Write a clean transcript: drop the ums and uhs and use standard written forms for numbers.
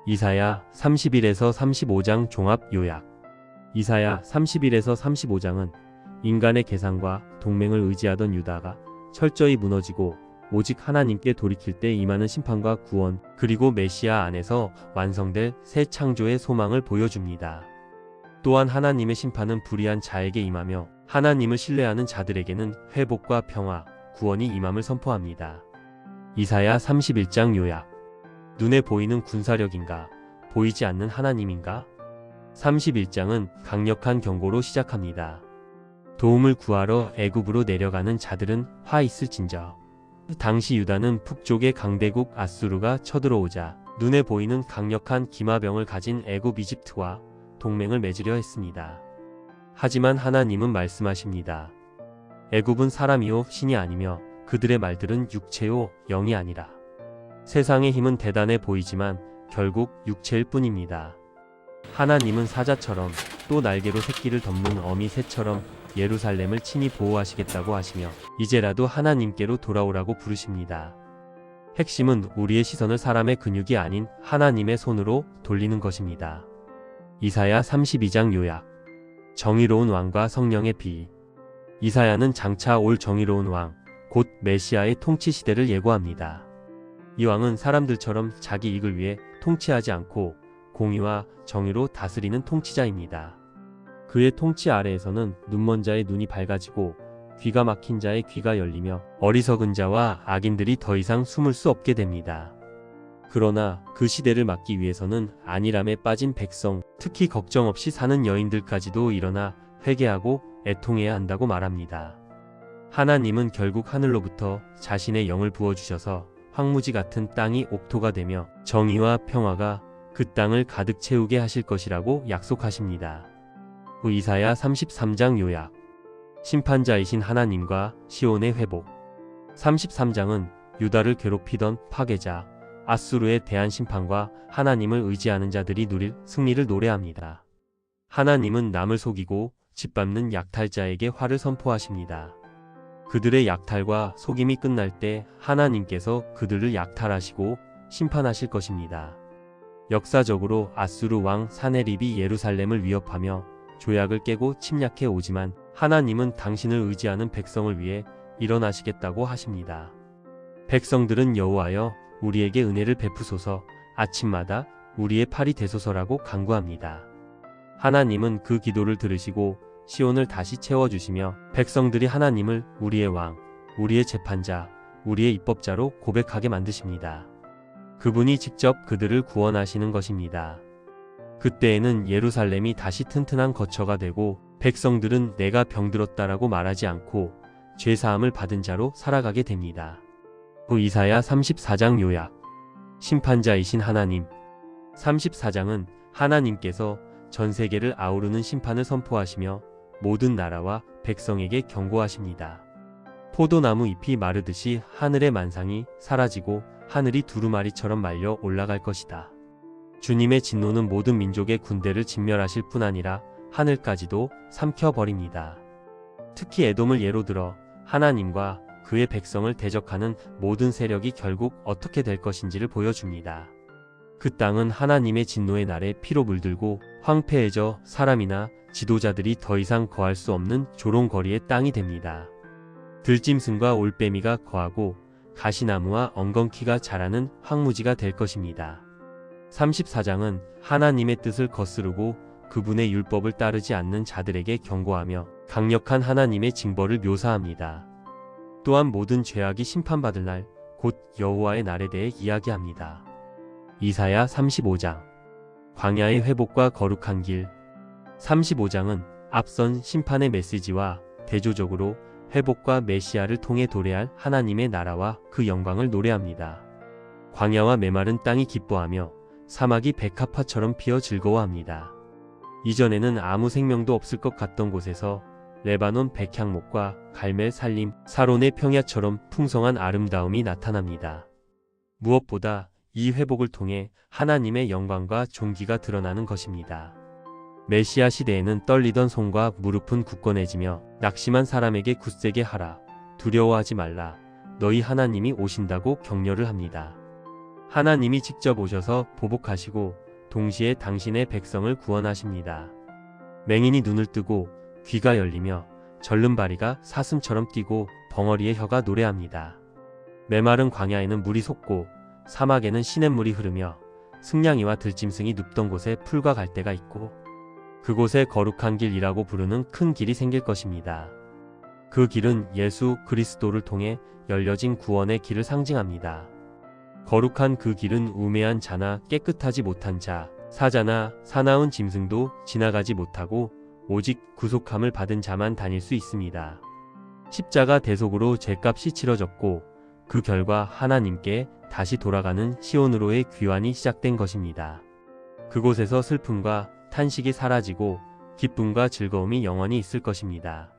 이사야 31에서 35장 종합 요약. 이사야 31에서 35장은 인간의 계산과 동맹을 의지하던 유다가 철저히 무너지고 오직 하나님께 돌이킬 때 임하는 심판과 구원, 그리고 메시아 안에서 완성될 새 창조의 소망을 보여줍니다. 또한 하나님의 심판은 불의한 자에게 임하며 하나님을 신뢰하는 자들에게는 회복과 평화, 구원이 임함을 선포합니다. 이사야 31장 요약. 눈에 보이는 군사력인가? 보이지 않는 하나님인가? 31장은 강력한 경고로 시작합니다. 도움을 구하러 애굽으로 내려가는 자들은 화 있을진저. 당시 유다는 북쪽의 강대국 아수르가 쳐들어오자 눈에 보이는 강력한 기마병을 가진 애굽 이집트와 동맹을 맺으려 했습니다. 하지만 하나님은 말씀하십니다. 애굽은 사람이요 신이 아니며 그들의 말들은 육체요 영이 아니라. 세상의 힘은 대단해 보이지만 결국 육체일 뿐입니다. 하나님은 사자처럼 또 날개로 새끼를 덮는 어미 새처럼 예루살렘을 친히 보호하시겠다고 하시며 이제라도 하나님께로 돌아오라고 부르십니다. 핵심은 우리의 시선을 사람의 근육이 아닌 하나님의 손으로 돌리는 것입니다. 이사야 32장 요약. 정의로운 왕과 성령의 비. 이사야는 장차 올 정의로운 왕, 곧 메시아의 통치 시대를 예고합니다. 이 왕은 사람들처럼 자기 이익을 위해 통치하지 않고 공의와 정의로 다스리는 통치자입니다. 그의 통치 아래에서는 눈먼 자의 눈이 밝아지고 귀가 막힌 자의 귀가 열리며 어리석은 자와 악인들이 더 이상 숨을 수 없게 됩니다. 그러나 그 시대를 막기 위해서는 안일함에 빠진 백성, 특히 걱정 없이 사는 여인들까지도 일어나 회개하고 애통해야 한다고 말합니다. 하나님은 결국 하늘로부터 자신의 영을 부어주셔서 황무지 같은 땅이 옥토가 되며 정의와 평화가 그 땅을 가득 채우게 하실 것이라고 약속하십니다. 이사야 33장 요약. 심판자이신 하나님과 시온의 회복. 33장은 유다를 괴롭히던 파괴자 아수르에 대한 심판과 하나님을 의지하는 자들이 누릴 승리를 노래합니다. 하나님은 남을 속이고 짓밟는 약탈자에게 화를 선포하십니다. 그들의 약탈과 속임이 끝날 때 하나님께서 그들을 약탈하시고 심판하실 것입니다. 역사적으로 아수르 왕 사네립이 예루살렘을 위협하며 조약을 깨고 침략해 오지만 하나님은 당신을 의지하는 백성을 위해 일어나시겠다고 하십니다. 백성들은 여호와여 우리에게 은혜를 베푸소서, 아침마다 우리의 팔이 되소서라고 간구합니다. 하나님은 그 기도를 들으시고 시온을 다시 채워주시며 백성들이 하나님을 우리의 왕, 우리의 재판자, 우리의 입법자로 고백하게 만드십니다. 그분이 직접 그들을 구원하시는 것입니다. 그때에는 예루살렘이 다시 튼튼한 거처가 되고 백성들은 내가 병들었다라고 말하지 않고 죄사함을 받은 자로 살아가게 됩니다. 이사야 34장 요약. 심판자이신 하나님. 34장은 하나님께서 전 세계를 아우르는 심판을 선포하시며 모든 나라와 백성에게 경고하십니다. 포도나무 잎이 마르듯이 하늘의 만상이 사라지고 하늘이 두루마리처럼 말려 올라갈 것이다. 주님의 진노는 모든 민족의 군대를 진멸하실 뿐 아니라 하늘까지도 삼켜버립니다. 특히 에돔을 예로 들어 하나님과 그의 백성을 대적하는 모든 세력이 결국 어떻게 될 것인지를 보여줍니다. 그 땅은 하나님의 진노의 날에 피로 물들고 황폐해져 사람이나 지도자들이 더 이상 거할 수 없는 조롱거리의 땅이 됩니다. 들짐승과 올빼미가 거하고 가시나무와 엉겅퀴가 자라는 황무지가 될 것입니다. 34장은 하나님의 뜻을 거스르고 그분의 율법을 따르지 않는 자들에게 경고하며 강력한 하나님의 징벌을 묘사합니다. 또한 모든 죄악이 심판받을 날, 곧 여호와의 날에 대해 이야기합니다. 이사야 35장. 광야의 회복과 거룩한 길. 35장은 앞선 심판의 메시지와 대조적으로 회복과 메시아를 통해 도래할 하나님의 나라와 그 영광을 노래합니다. 광야와 메마른 땅이 기뻐하며 사막이 백합화처럼 피어 즐거워합니다. 이전에는 아무 생명도 없을 것 같던 곳에서 레바논 백향목과 갈멜 살림, 사론의 평야처럼 풍성한 아름다움이 나타납니다. 무엇보다 이 회복을 통해 하나님의 영광과 존귀가 드러나는 것입니다. 메시아 시대에는 떨리던 손과 무릎은 굳건해지며 낙심한 사람에게 굳세게 하라, 두려워하지 말라, 너희 하나님이 오신다고 격려를 합니다. 하나님이 직접 오셔서 보복하시고 동시에 당신의 백성을 구원하십니다. 맹인이 눈을 뜨고 귀가 열리며 절름발이가 사슴처럼 뛰고 벙어리의 혀가 노래합니다. 메마른 광야에는 물이 솟고 사막에는 시냇물이 흐르며 승냥이와 들짐승이 눕던 곳에 풀과 갈대가 있고 그곳에 거룩한 길이라고 부르는 큰 길이 생길 것입니다. 그 길은 예수 그리스도를 통해 열려진 구원의 길을 상징합니다. 거룩한 그 길은 우매한 자나 깨끗하지 못한 자, 사자나 사나운 짐승도 지나가지 못하고 오직 구속함을 받은 자만 다닐 수 있습니다. 십자가 대속으로 죄값이 치러졌고 그 결과 하나님께 다시 돌아가는 시온으로의 귀환이 시작된 것입니다. 그곳에서 슬픔과 탄식이 사라지고 기쁨과 즐거움이 영원히 있을 것입니다.